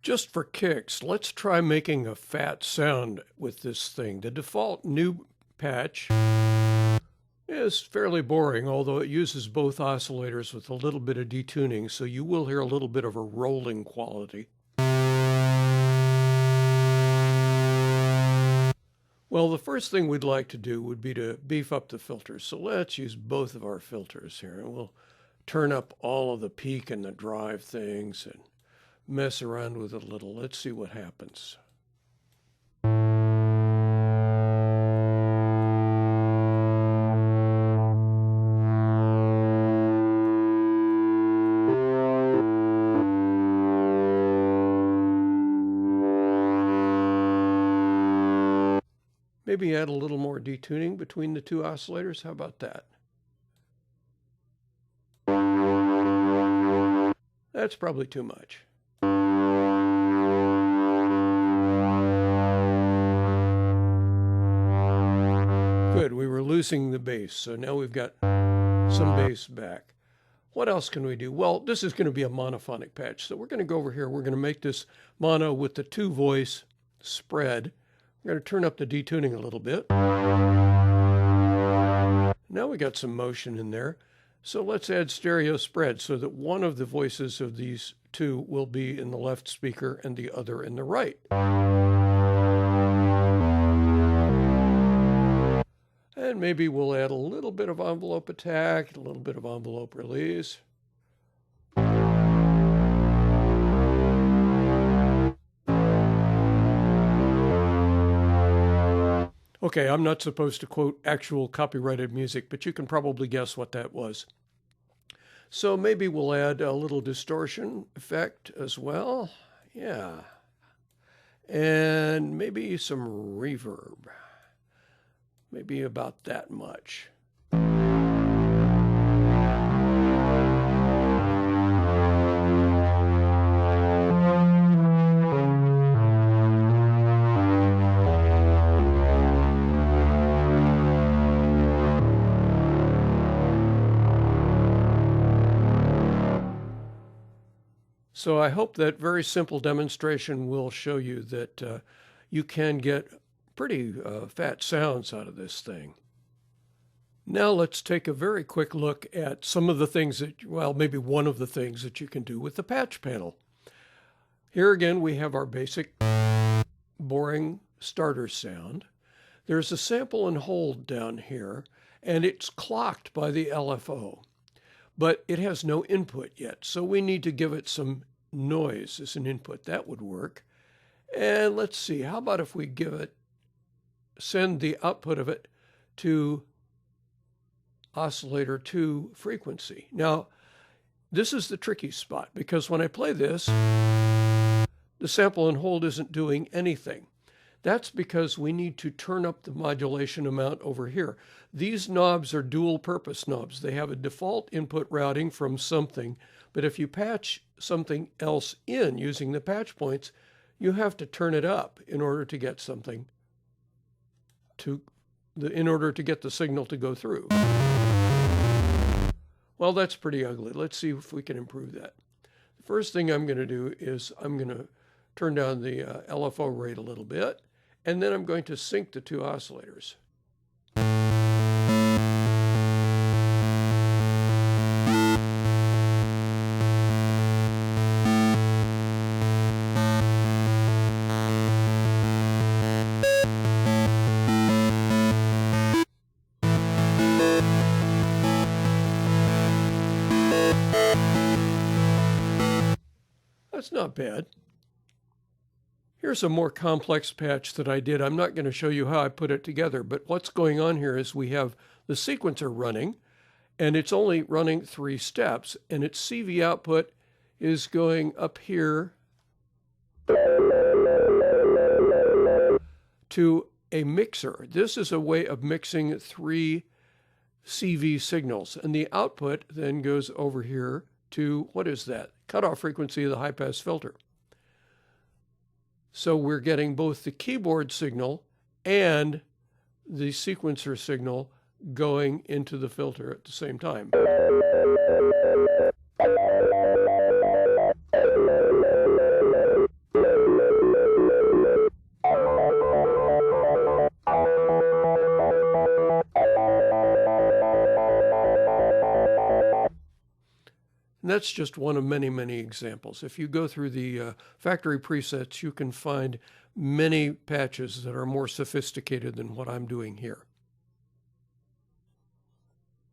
Just for kicks, let's try making a fat sound with this thing. The default new patch is fairly boring, although it uses both oscillators with a little bit of detuning, so you will hear a little bit of a rolling quality. Well, the first thing we'd like to do would be to beef up the filters. So let's use both of our filters here, and we'll turn up all of the peak and the drive things and mess around with it a little. Let's see what happens. Maybe add a little more detuning between the two oscillators. How about that? That's probably too much. Good, we were losing the bass, so now we've got some bass back. What else can we do? Well, this is going to be a monophonic patch, so we're going to go over here. We're going to make this mono with the two voice spread. We're going to turn up the detuning a little bit. Now we got some motion in there. So let's add stereo spread so that one of the voices of these two will be in the left speaker and the other in the right. And maybe we'll add a little bit of envelope attack, a little bit of envelope release. Okay, I'm not supposed to quote actual copyrighted music, but you can probably guess what that was. So maybe we'll add a little distortion effect as well. Yeah. And maybe some reverb. Maybe about that much. So I hope that very simple demonstration will show you that you can get pretty fat sounds out of this thing. Now let's take a very quick look at some of the things that, well, maybe one of the things that you can do with the patch panel. Here again, we have our basic boring starter sound. There's a sample and hold down here, and it's clocked by the LFO, but it has no input yet. So we need to give it some noise as an input. That would work. And let's see, how about if we send the output of it to oscillator 2 frequency. Now, this is the tricky spot, because when I play this, the sample and hold isn't doing anything. That's because we need to turn up the modulation amount over here. These knobs are dual purpose knobs. They have a default input routing from something, but if you patch something else in using the patch points, you have to turn it up in order to get something in order to get the signal to go through. Well, that's pretty ugly. Let's see if we can improve that. The first thing I'm going to do is I'm going to turn down the LFO rate a little bit, and then I'm going to sync the two oscillators. That's not bad. Here's a more complex patch that I did. I'm not going to show you how I put it together, but what's going on here is we have the sequencer running, and it's only running 3 steps, and its CV output is going up here to a mixer. This is a way of mixing 3 CV signals, and the output then goes over here to, what is that? Cutoff frequency of the high-pass filter. So we're getting both the keyboard signal and the sequencer signal going into the filter at the same time. And that's just one of many, many examples. If you go through the factory presets, you can find many patches that are more sophisticated than what I'm doing here.